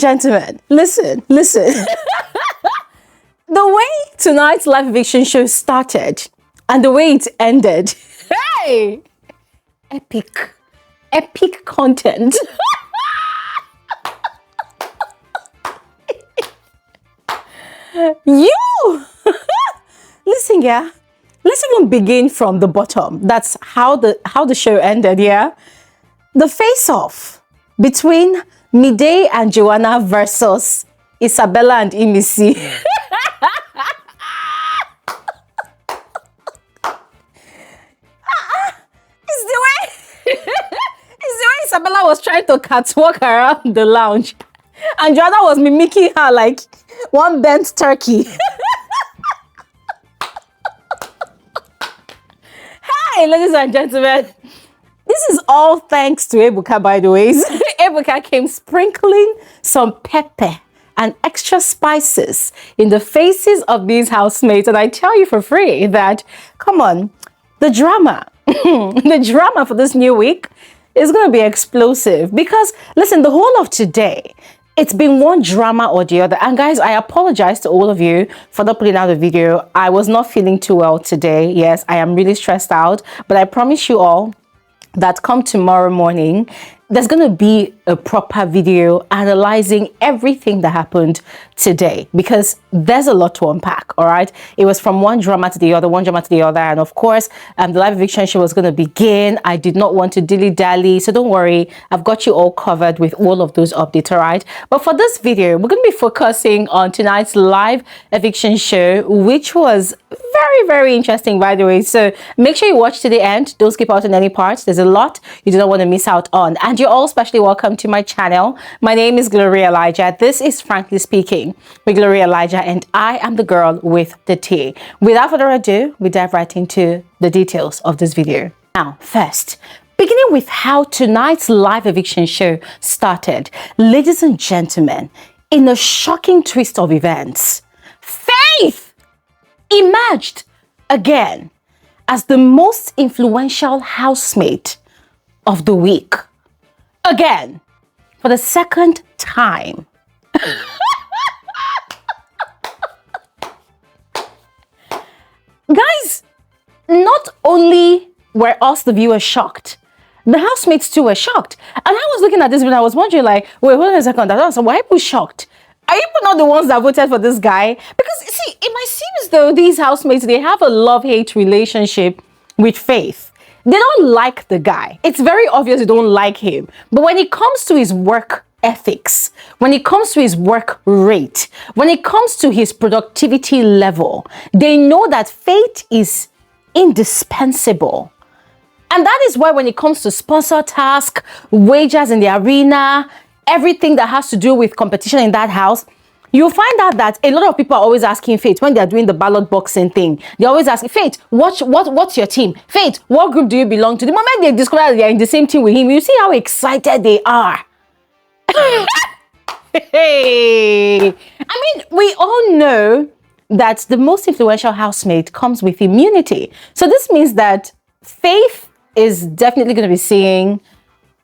gentlemen, listen. The way tonight's live eviction show started and the way it ended, hey, epic content. You listen, yeah. Let's even begin from the bottom. That's how the show ended, yeah. The face-off between Mide and Joanna versus Isabella and Imisi. It's the way Isabella was trying to catwalk around the lounge, and Joanna was mimicking her like one bent turkey. Hey, ladies and gentlemen, this is all thanks to Ebuka, by the way. Ebuka came sprinkling some pepper and extra spices in the faces of these housemates, and I tell you for free that, come on, the drama, the drama for this new week is going to be explosive. Because, listen, the whole of today, it's been one drama or the other. And guys, I apologize to all of you for not putting out a video. I was not feeling too well today. Yes, I am really stressed out. But I promise you all that come tomorrow morning, there's going to be a proper video analyzing everything that happened today, because there's a lot to unpack. All right, it was from one drama to the other, and of course the live eviction show was going to begin. I did not want to dilly-dally, so don't worry, I've got you all covered with all of those updates. All right, but for this video, we're going to be focusing on tonight's live eviction show, which was very interesting, by the way. So make sure you watch to the end. Don't skip out on any parts. There's a lot you do not want to miss out on. And you're all specially welcome to my channel. My name is Bbnaija. This is Frankly Speaking with Bbnaija, and I am the girl with the tea. Without further ado, we dive right into the details of this video. Now, first, beginning with how tonight's live eviction show started. Ladies and gentlemen, in a shocking twist of events, Faith emerged again as the most influential housemate of the week. Again, for the second time. Guys, not only were us, the viewers, shocked, the housemates too were shocked. And I was looking at this video, I was wondering, like, wait, hold on a second. Why are people shocked? Are you not the ones that voted for this guy? Because, see, it might seem as though these housemates, they have a love-hate relationship with Faith. They don't like the guy. It's very obvious they don't like him. But when it comes to his work ethics, when it comes to his work rate, when it comes to his productivity level, they know that Faith is indispensable. And that is why when it comes to sponsor task, wagers in the arena, everything that has to do with competition in that house, you'll find out that a lot of people are always asking Faith when they're doing the ballot boxing thing. They're always asking, Faith, what's your team? Faith, what group do you belong to? The moment they discover that they're in the same team with him, you see how excited they are. Hey, I mean, we all know that the most influential housemate comes with immunity. So this means that Faith is definitely going to be seeing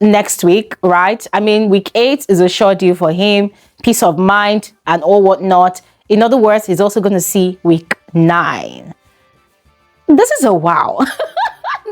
next week, right? I mean, week 8 is a sure deal for him, peace of mind and all whatnot. In other words, he's also going to see week 9. This is a wow.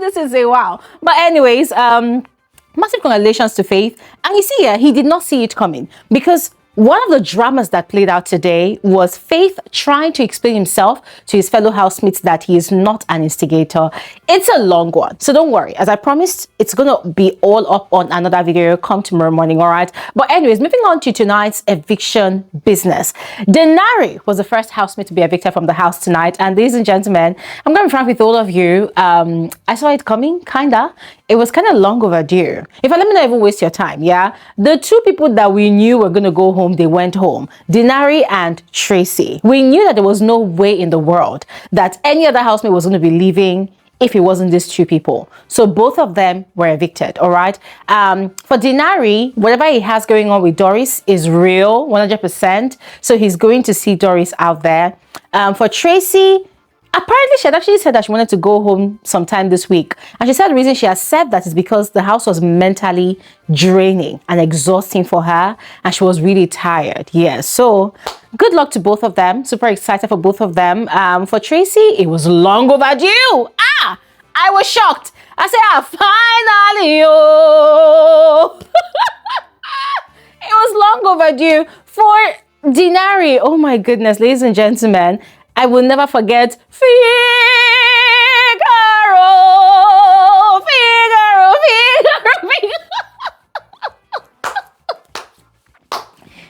This is a wow. But anyways, massive congratulations to Faith. And you see here, he did not see it coming, because one of the dramas that played out today was Faith trying to explain himself to his fellow housemates that he is not an instigator. It's a long one, so don't worry. As I promised, it's gonna be all up on another video come tomorrow morning, all right? But anyways, moving on to tonight's eviction business. Denari was the first housemate to be evicted from the house tonight. And ladies and gentlemen, I'm gonna be frank with all of you. I saw it coming, kinda. It was kind of long overdue. In fact, let me not even waste your time, yeah? The two people that we knew were gonna go home, they went home. Dinary and Tracy. We knew that there was no way in the world that any other housemate was gonna be leaving if it wasn't these two people. So both of them were evicted, all right? For Dinary, whatever he has going on with Doris is real, 100%. So he's going to see Doris out there. For Tracy, Apparently, she had actually said that she wanted to go home sometime this week. And she said the reason she has said that is because the house was mentally draining and exhausting for her. And she was really tired. Yeah, so good luck to both of them. Super excited for both of them. For Tracy, it was long overdue. I was shocked. I said, finally, oh. It was long overdue. For Dinary, oh my goodness, ladies and gentlemen, I will never forget Figaro.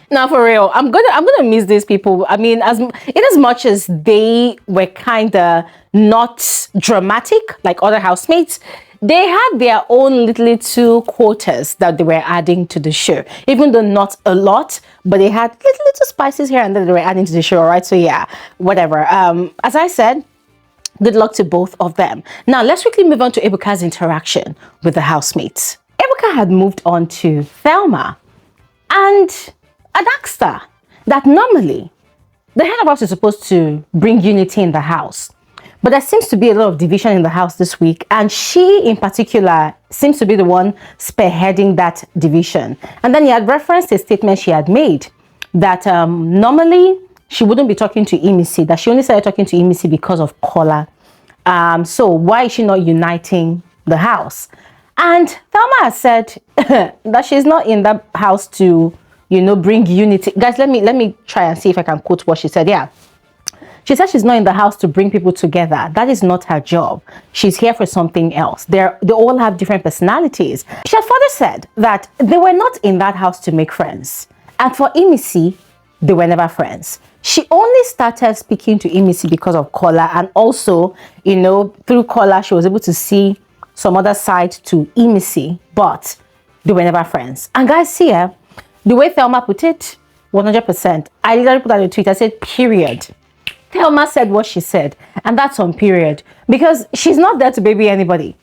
Now for real, I'm gonna miss these people. I mean, in as much as they were kinda not dramatic like other housemates, they had their own little quotas that they were adding to the show, even though not a lot, but they had little spices here and there they were adding to the show. All right, so yeah, whatever. As I said, good luck to both of them. Now let's quickly move on to Ebuka's interaction with the housemates. Ebuka had moved on to Thelma, and I'd asked her that normally the head of house is supposed to bring unity in the house. But there seems to be a lot of division in the house this week, and she in particular seems to be the one spearheading that division. And then he had referenced a statement she had made that normally she wouldn't be talking to Imisi, that she only started talking to Imisi because of Kola. So why is she not uniting the house? And Thelma has said that she's not in that house to, you know, bring unity. Guys, let me try and see if I can quote what she said. Yeah. She said she's not in the house to bring people together. That is not her job. She's here for something else. They all have different personalities. She had further said that they were not in that house to make friends. And for Imisi, they were never friends. She only started speaking to Imisi because of Kola, and also, you know, through Kola, she was able to see some other side to Imisi, but they were never friends. And guys, here, the way Thelma put it, 100%. I literally put out a tweet. I said, period. Thelma said what she said, and that's on period, because she's not there to baby anybody.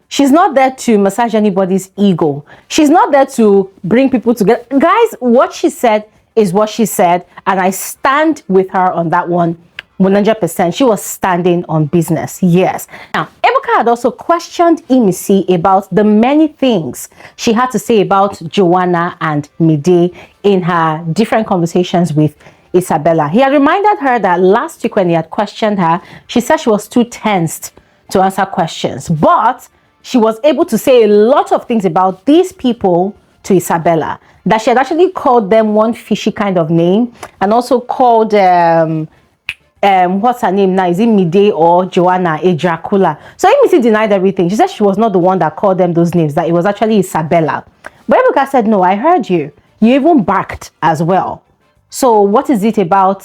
She's not there to massage anybody's ego. She's not there to bring people together. Guys, what she said is what she said, and I stand with her on that one 100%. She was standing on business. Yes. Now, Ebuka had also questioned Imisi about the many things she had to say about Joanna and Mide in her different conversations with Isabella. He had reminded her that last week when he had questioned her, she said she was too tensed to answer questions, but she was able to say a lot of things about these people to Isabella, that she had actually called them one fishy kind of name, and also called what's her name now, is it Mide or Joanna, a Dracula. So Imisi denied everything. She said she was not the one that called them those names, that it was actually Isabella. But Ebuka said, no, I heard you. You even barked as well. So what is it about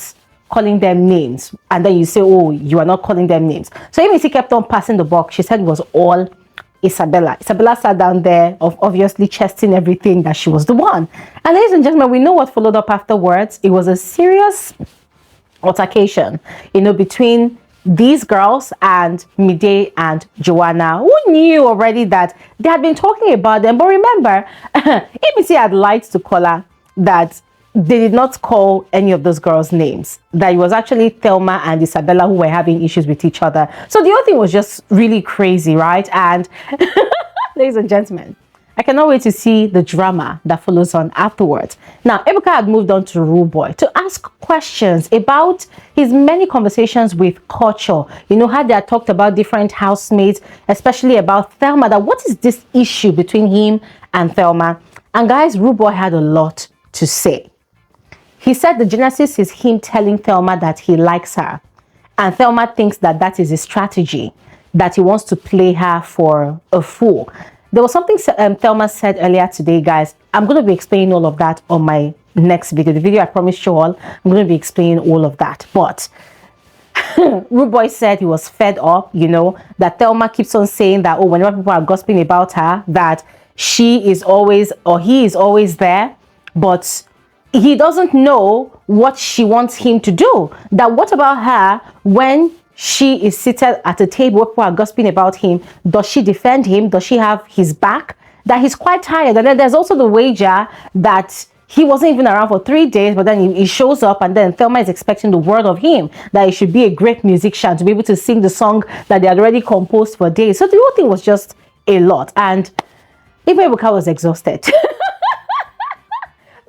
calling them names? And then you say, oh, you are not calling them names. So Imisi kept on passing the buck. She said it was all Isabella. Isabella sat down there, obviously chesting everything that she was the one. And ladies and gentlemen, we know what followed up afterwards. It was a serious altercation, you know, between these girls and Mide and Joanna, who knew already that they had been talking about them. But remember, Imisi had lied to Kola that they did not call any of those girls names, that it was actually Thelma and Isabella who were having issues with each other. So the whole thing was just really crazy, right? And ladies and gentlemen, I cannot wait to see the drama that follows on afterwards. Now, Ebuka had moved on to Rude Boy to ask questions about his many conversations with culture. You know, how they had talked about different housemates, especially about Thelma, that what is this issue between him and Thelma? And guys, Rude Boy had a lot to say. He said the genesis is him telling Thelma that he likes her. And Thelma thinks that that is a strategy, that he wants to play her for a fool. There was something Thelma said earlier today, guys. I'm going to be explaining all of that on my next video. The video I promised you all, I'm going to be explaining all of that. But Rude Boy said he was fed up, you know, that Thelma keeps on saying that, oh, whenever people are gossiping about her, that she is always, or he is always there, but he doesn't know what she wants him to do. That what about her when she is seated at a table where people are gossiping about him? Does she defend him? Does she have his back? That he's quite tired. And then there's also the wager that he wasn't even around for 3 days, but then he shows up, and then Thelma is expecting the word of him that he should be a great musician to be able to sing the song that they had already composed for days. So the whole thing was just a lot, and even Ebuka was exhausted.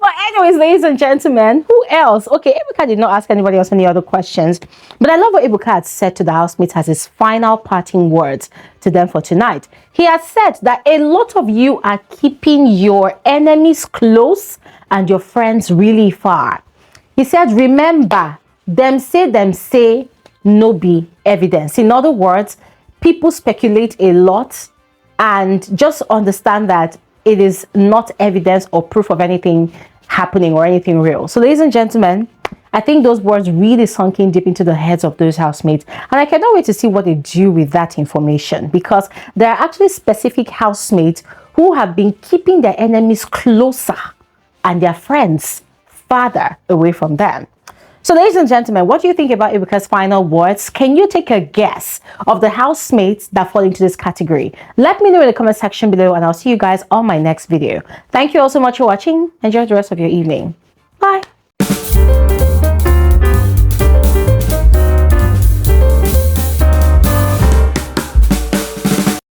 But anyways, ladies and gentlemen, who else? Okay, Ebuka did not ask anybody else any other questions, but I love what Ebuka had said to the housemates as his final parting words to them for tonight. He has said that a lot of you are keeping your enemies close and your friends really far. He said, remember, them say, no be evidence. In other words, people speculate a lot, and just understand that it is not evidence or proof of anything happening or anything real. So ladies and gentlemen, I think those words really sunk in deep into the heads of those housemates, and I cannot wait to see what they do with that information, because there are actually specific housemates who have been keeping their enemies closer and their friends farther away from them. So ladies and gentlemen, what do you think about Ebuka's final words? Can you take a guess of the housemates that fall into this category? Let me know in the comment section below, and I'll see you guys on my next video. Thank you all so much for watching. Enjoy the rest of your evening. Bye.